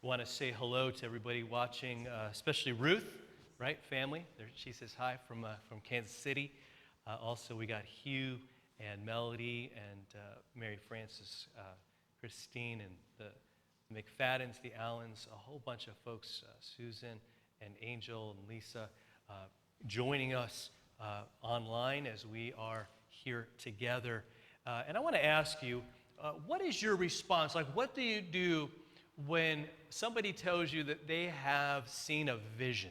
Want to say hello to everybody watching, especially Ruth, right? Family. There, she says hi from Kansas City. Also, we got Hugh and Melody and Mary Frances, Christine, and the McFaddens, the Allens, a whole bunch of folks, Susan and Angel and Lisa, joining us online as we are here together. And I want to ask you, what is your response? Like, what do you do when somebody tells you that they have seen a vision?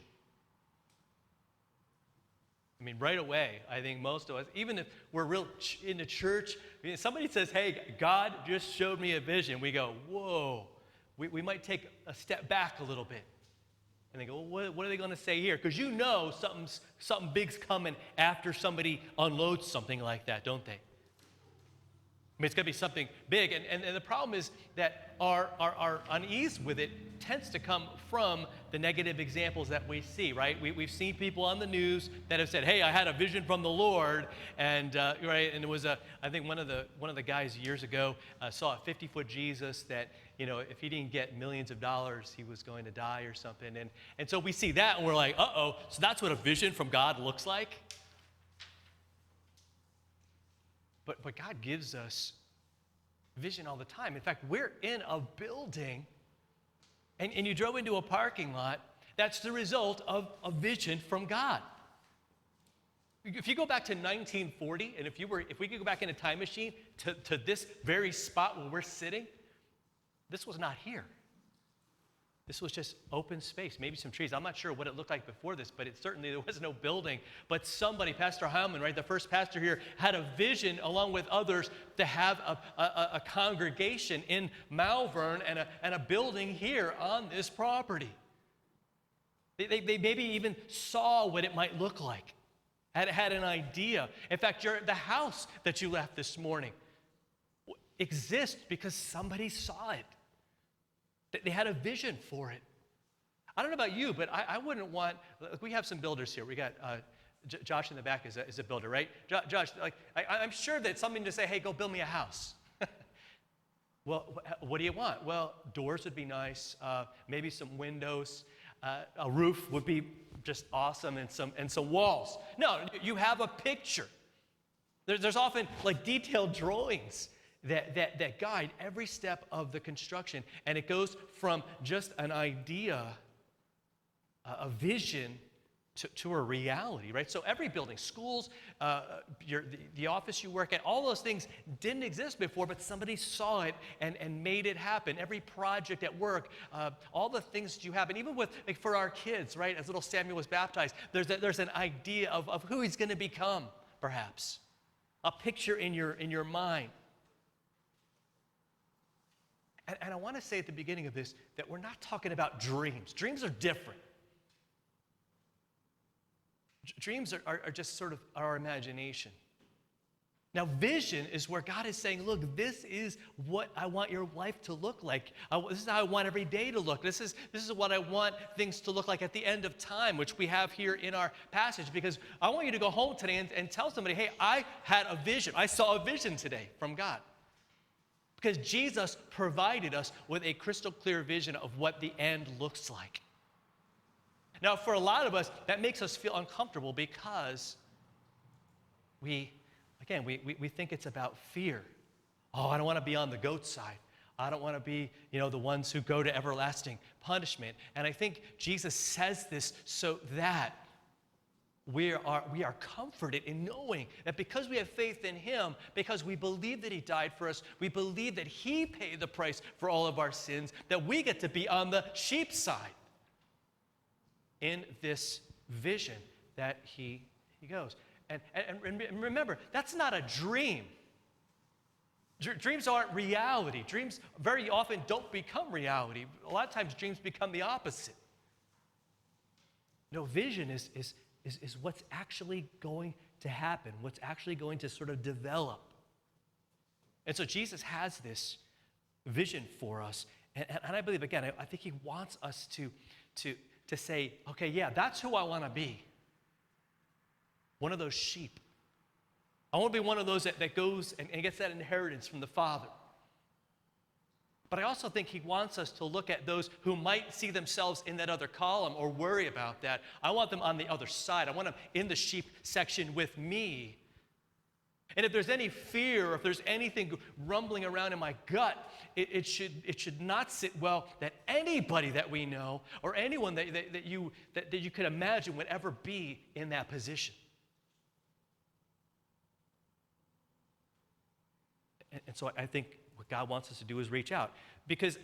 I mean, right away, I think most of us, even if we're real into church, somebody says, hey, God just showed me a vision. We go, whoa. We might take a step back a little bit. And they go, well, what are they going to say here? Because you know something big's coming after somebody unloads something like that, don't they? I mean, it's going to be something big. And the problem is that our unease with it tends to come from the negative examples that we see, right? We've seen people on the news that have said, hey, I had a vision from the Lord. And, right, and it was, I think one of the guys years ago saw a 50-foot Jesus that, you know, if he didn't get millions of dollars, he was going to die or something. And so we see that and we're like, uh-oh, so that's what a vision from God looks like? But God gives us vision all the time. In fact, we're in a building, and you drove into a parking lot. That's the result of a vision from God. If you go back to 1940, and if we could go back in a time machine to this very spot where we're sitting, this was not here. This was just open space, maybe some trees. I'm not sure what it looked like before this, but there was no building. But somebody, Pastor Heilman, right, the first pastor here, had a vision along with others to have a congregation in Malvern and a building here on this property. They maybe even saw what it might look like, had an idea. In fact, the house that you left this morning exists because somebody saw it. They had a vision for it. I don't know about you, but I wouldn't want, we have some builders here. We got Josh in the back is a builder, right? Josh, like, I'm sure that somebody to say, hey, go build me a house. Well, what do you want? Well, doors would be nice, maybe some windows, a roof would be just awesome, and some walls. No, you have a picture. There's often like detailed drawings that guide every step of the construction. And it goes from just an idea, a vision, to a reality, right? So every building, schools, the office you work at, all those things didn't exist before, but somebody saw it and made it happen. Every project at work, all the things that you have, and even with, like, for our kids, right, as little Samuel was baptized, there's an idea of who he's going to become, perhaps. A picture in your mind. And I want to say at the beginning of this that we're not talking about dreams. Dreams are different. Dreams are just sort of our imagination. Now, vision is where God is saying, look, this is what I want your life to look like. This is how I want every day to look. This is what I want things to look like at the end of time, which we have here in our passage. Because I want you to go home today and tell somebody, hey, I had a vision. I saw a vision today from God. Because Jesus provided us with a crystal clear vision of what the end looks like. Now, for a lot of us, that makes us feel uncomfortable because we think it's about fear. Oh, I don't want to be on the goat side. I don't want to be, the ones who go to everlasting punishment. And I think Jesus says this so that we are comforted in knowing that because we have faith in him, because we believe that he died for us, we believe that he paid the price for all of our sins, that we get to be on the sheep side in this vision that he goes. And remember, that's not a dream. Dreams aren't reality. Dreams very often don't become reality. A lot of times dreams become the opposite. No, vision is what's actually going to happen, what's actually going to sort of develop. And so Jesus has this vision for us. And I believe, again, I think he wants us to say, okay, yeah, that's who I want to be. One of those sheep. I want to be one of those that goes and gets that inheritance from the Father. But I also think he wants us to look at those who might see themselves in that other column or worry about that. I want them on the other side. I want them in the sheep section with me. And if there's any fear, or if there's anything rumbling around in my gut, it should not sit well that anybody that we know or anyone that you could imagine would ever be in that position. And so I think what God wants us to do is reach out. Because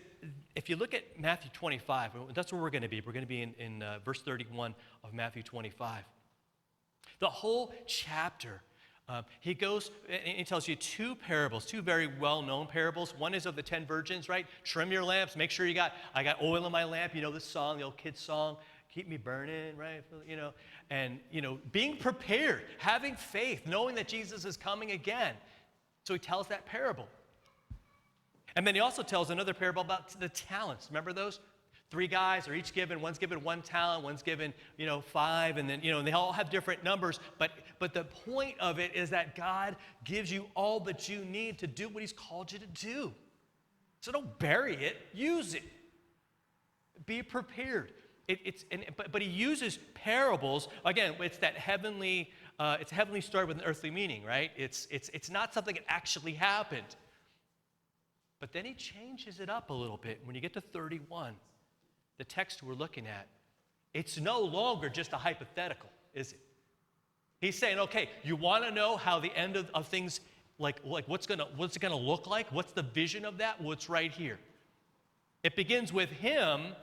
if you look at Matthew 25, that's where we're going to be. We're going to be in verse 31 of Matthew 25. The whole chapter, he goes and he tells you two parables, two very well-known parables. One is of the 10 virgins, right? Trim your lamps. Make sure I got oil in my lamp. You know this song, the old kid's song. Keep me burning, right? And being prepared, having faith, knowing that Jesus is coming again. So he tells that parable. And then he also tells another parable about the talents. Remember those? 3 guys are each given, one's given 1 talent, one's given, 5, and then, and they all have different numbers. But the point of it is that God gives you all that you need to do what he's called you to do. So don't bury it, use it. Be prepared. But he uses parables. Again, it's that heavenly, it's a heavenly story with an earthly meaning, right? It's not something that actually happened. But then he changes it up a little bit. When you get to 31, the text we're looking at, it's no longer just a hypothetical, is it? He's saying, okay, you want to know how the end of things, like what's it gonna look like? What's the vision of that? Well, it's right here. It begins with him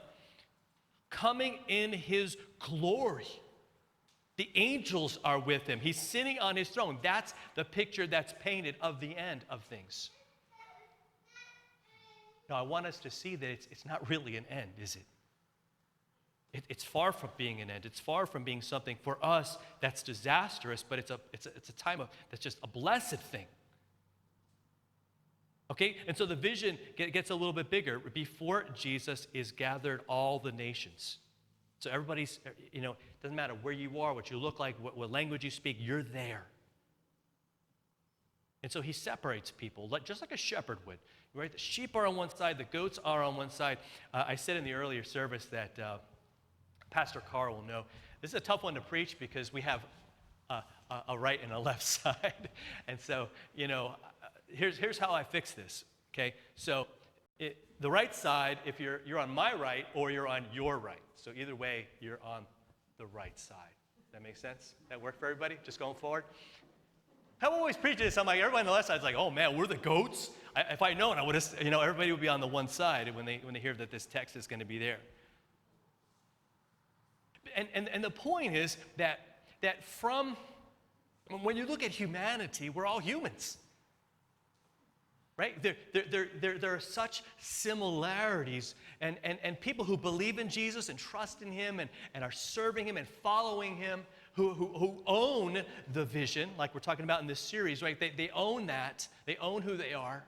coming in his glory. The angels are with him. He's sitting on his throne. That's the picture that's painted of the end of things. Now, I want us to see that it's not really an end, is it? It's far from being an end. It's far from being something for us that's disastrous, but it's a time of that's just a blessed thing. Okay? And so the vision gets a little bit bigger. Before Jesus is gathered all the nations. So everybody's, doesn't matter where you are, what you look like, what language you speak, you're there. And so he separates people, just like a shepherd would. Right? The sheep are on one side, the goats are on one side. I said in the earlier service that Pastor Carl will know. This is a tough one to preach because we have a right and a left side. And so, here's how I fix this, okay? So the right side, if you're on my right or you're on your right. So either way, you're on the right side. That make sense? That work for everybody? Just going forward? I'm always preaching this. I'm like, everybody on the left side is like, oh man, we're the goats. If I'd known, I would have, everybody would be on the one side when they hear that this text is going to be there. And the point is that from, when you look at humanity, we're all humans. Right? There are such similarities. And people who believe in Jesus and trust in him and are serving him and following him, who own the vision, like we're talking about in this series, right? They own that. They own who they are.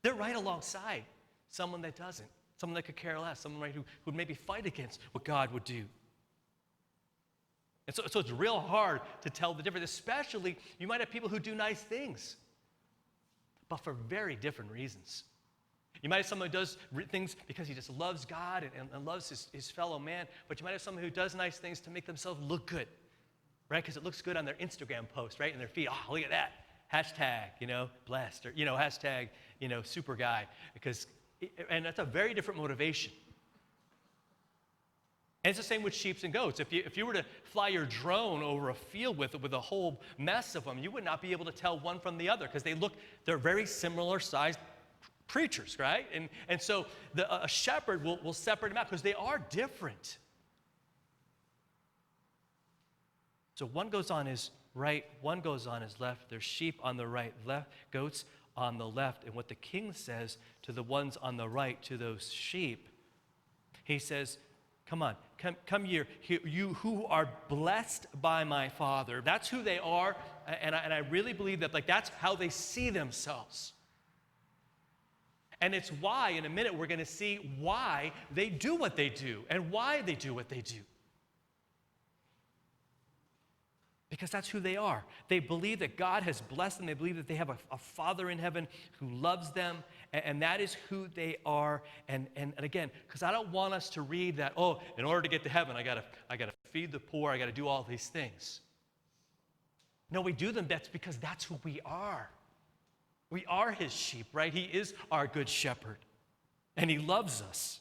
They're right alongside someone that doesn't, someone that could care less, someone right, who would maybe fight against what God would do. And so it's real hard to tell the difference, especially you might have people who do nice things, but for very different reasons. You might have someone who does things because he just loves God and loves his fellow man, but you might have someone who does nice things to make themselves look good, right? Because it looks good on their Instagram post, right? In their feed, oh, look at that. Hashtag, blessed, or, hashtag, super guy. And that's a very different motivation. And it's the same with sheep and goats. If you were to fly your drone over a field with a whole mess of them, you would not be able to tell one from the other because they're very similar sized creatures, right? And so a shepherd will separate them out because they are different. So one goes on his right, one goes on his left. There's sheep on the right, goats on the left. And what the king says to the ones on the right, to those sheep, he says, come on, come here, you who are blessed by my Father. That's who they are, and I really believe that that's how they see themselves. And it's why, in a minute, we're going to see why they do what they do and why they do what they do. Because that's who they are. They believe that God has blessed them. They believe that they have a Father in heaven who loves them, and that is who they are. And again, because I don't want us to read that, oh, in order to get to heaven, I gotta feed the poor, I gotta do all these things. No, we do them, that's because that's who we are. We are his sheep, right? He is our good shepherd, and he loves us.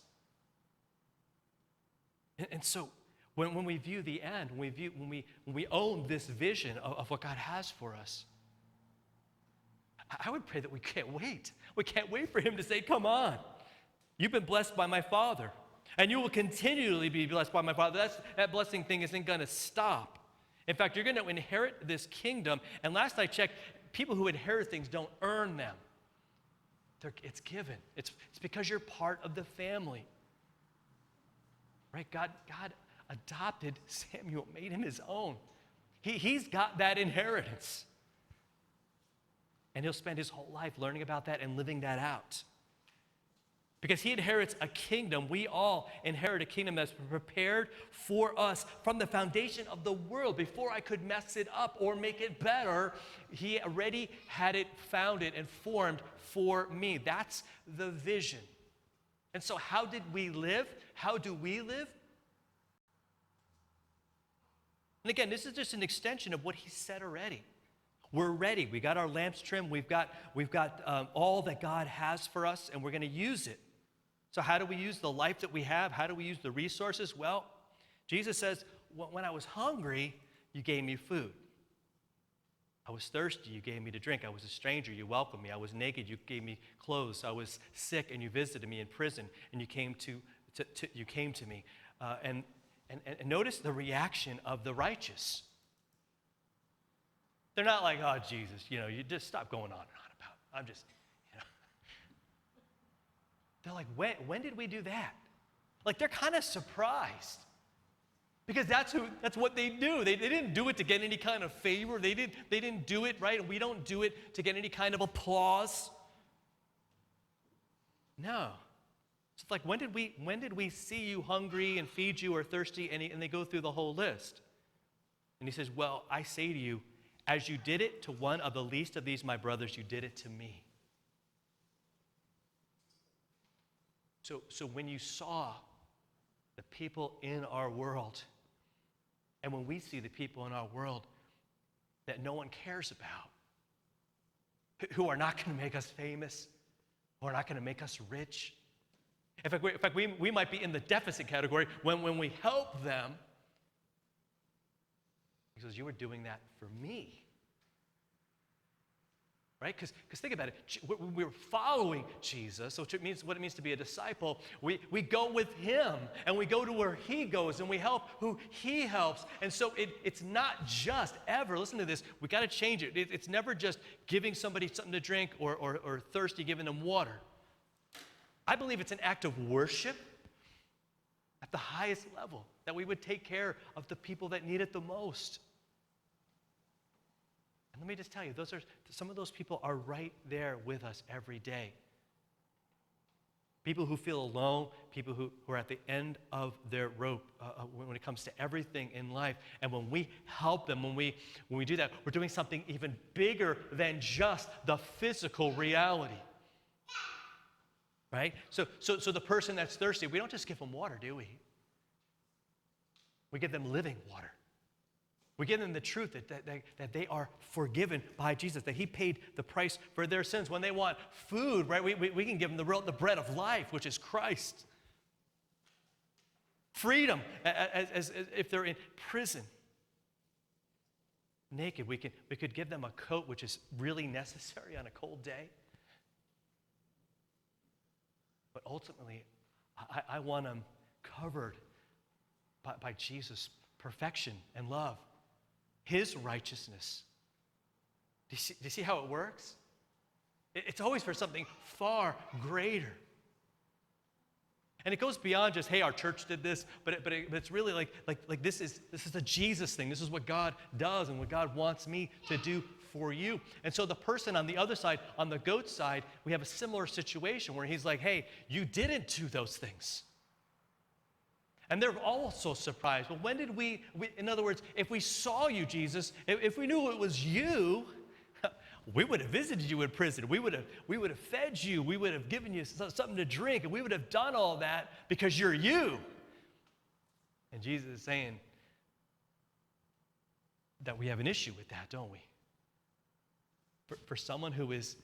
And so, when we view the end, when we own this vision of what God has for us, I would pray that we can't wait. We can't wait for him to say, come on, you've been blessed by my Father, and you will continually be blessed by my Father. That blessing thing isn't going to stop. In fact, you're going to inherit this kingdom, and last I checked, people who inherit things don't earn them. It's given. It's because you're part of the family. Right? God adopted Samuel, made him his own. He's got that inheritance. And he'll spend his whole life learning about that and living that out. Because he inherits a kingdom. We all inherit a kingdom that's prepared for us from the foundation of the world. Before I could mess it up or make it better, he already had it founded and formed for me. That's the vision. And so how did we live? How do we live? And again, this is just an extension of what he said already. We're ready. We got our lamps trimmed. We've got all that God has for us, and we're going to use it. So how do we use the life that we have? How do we use the resources? Well, Jesus says, when I was hungry, you gave me food. I was thirsty, you gave me to drink. I was a stranger, you welcomed me. I was naked, you gave me clothes. I was sick, and you visited me in prison, and you came to me. And notice the reaction of the righteous. They're not like, oh, Jesus, you just stop going on and on about it. I'm just, They're like, when did we do that? Like, they're kind of surprised. Because that's what they do. They didn't do it to get any kind of favor. They didn't do it, right? And we don't do it to get any kind of applause. No. It's like, when did we see you hungry and feed you or thirsty? And they go through the whole list. And he says, well, I say to you, as you did it to one of the least of these my brothers, you did it to me. So when you saw the people in our world, and when we see the people in our world that no one cares about, who are not going to make us famous, who are not going to make us rich. In fact, we might be in the deficit category when we help them. He says, you were doing that for me. Right? Because think about it. We're following Jesus, which means what it means to be a disciple. We go with him, and we go to where he goes, and we help who he helps. And so it's not just ever, listen to this, we got to change it. It's never just giving somebody something to drink or thirsty, giving them water. I believe it's an act of worship at the highest level, that we would take care of the people that need it the most. And let me just tell you, some of those people are right there with us every day. People who feel alone, people who are at the end of their rope when it comes to everything in life. And when we help them, when we do that, we're doing something even bigger than just the physical reality. Right? So the person that's thirsty, we don't just give them water, do we? We give them living water. We give them the truth that they are forgiven by Jesus, that he paid the price for their sins. When they want food, right, we can give them the bread of life, which is Christ. Freedom, as if they're in prison. Naked, we could give them a coat, which is really necessary on a cold day. But ultimately, I want them covered by Jesus' perfection and love. His righteousness. Do you see how it works? It's always for something far greater. And it goes beyond just, hey, our church did this, but it's really like this is a Jesus thing. This is what God does and what God wants me to do for you. And so the person on the other side, on the goat side, we have a similar situation where he's like, hey, you didn't do those things. And they're also surprised. Well, when did in other words, if we saw you, Jesus, if we knew it was you, we would have visited you in prison. We would have fed you. We would have given you something to drink. And we would have done all that because you're you. And Jesus is saying that we have an issue with that, don't we? For someone who is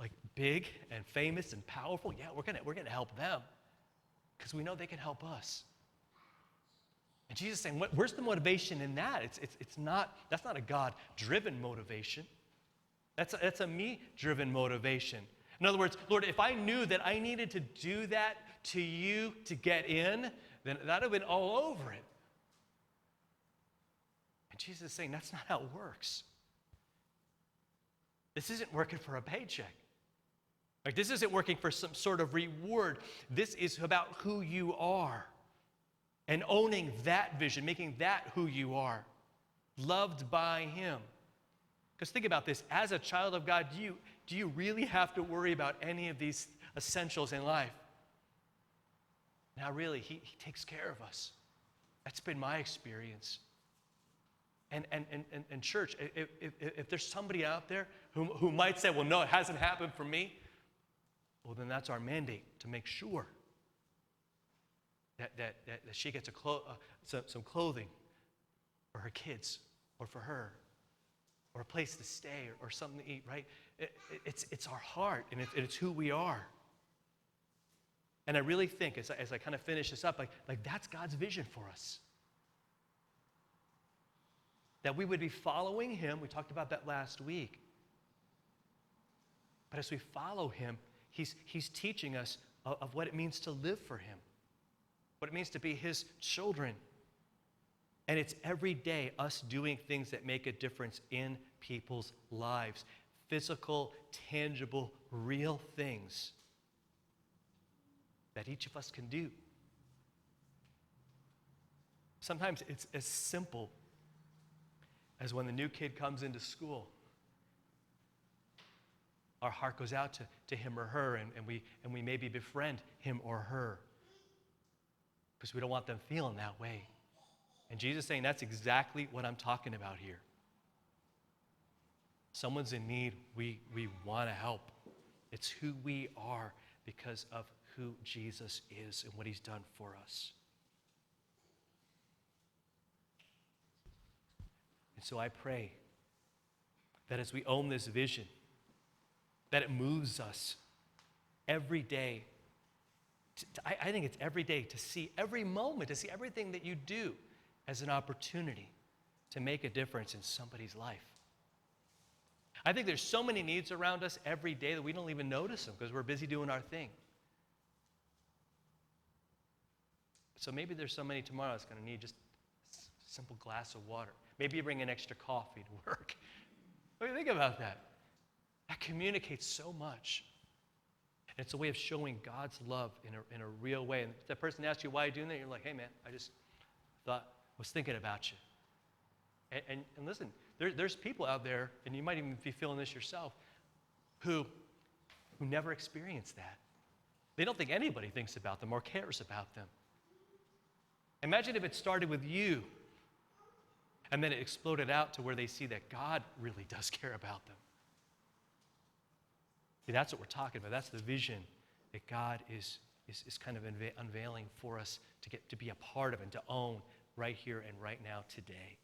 like big and famous and powerful, yeah, we're gonna help them because we know they can help us. And Jesus is saying, where's the motivation in that? That's not a God-driven motivation. That's a me-driven motivation. In other words, Lord, if I knew that I needed to do that to you to get in, then that would have been all over it. And Jesus is saying that's not how it works. This isn't working for a paycheck. Like, this isn't working for some sort of reward. This is about who you are and owning that vision, making that who you are, loved by him. Because think about this. As a child of God, do you really have to worry about any of these essentials in life? Now, really, he takes care of us. That's been my experience. And church, if there's somebody out there who might say, well, no, it hasn't happened for me, well, then that's our mandate to make sure that she gets some clothing for her kids or for her or a place to stay or something to eat, right? It's our heart, and it's who we are. And I really think, as I kind of finish this up, like that's God's vision for us. That we would be following him. We talked about that last week. But as we follow him, he's teaching us of what it means to live for him, what it means to be his children. And it's every day us doing things that make a difference in people's lives. Physical, tangible, real things that each of us can do. Sometimes it's as simple as when the new kid comes into school. Our heart goes out to him or her, and we maybe befriend him or her because we don't want them feeling that way. And Jesus is saying that's exactly what I'm talking about here. Someone's in need, we want to help. It's who we are because of who Jesus is and what he's done for us. And so I pray that as we own this vision, that it moves us every day. I think it's every day to see every moment, to see everything that you do as an opportunity to make a difference in somebody's life. I think there's so many needs around us every day that we don't even notice them because we're busy doing our thing. So maybe there's somebody tomorrow that's going to need just a simple glass of water. Maybe you bring an extra coffee to work. What do you think about that? That communicates so much. And it's a way of showing God's love in a real way. And if that person asks you why you're doing that, you're like, hey man, I just was thinking about you. And listen, there's people out there, and you might even be feeling this yourself, who never experienced that. They don't think anybody thinks about them or cares about them. Imagine if it started with you, and then it exploded out to where they see that God really does care about them. See, that's what we're talking about. That's the vision that God is kind of unveiling for us to get to be a part of and to own right here and right now today.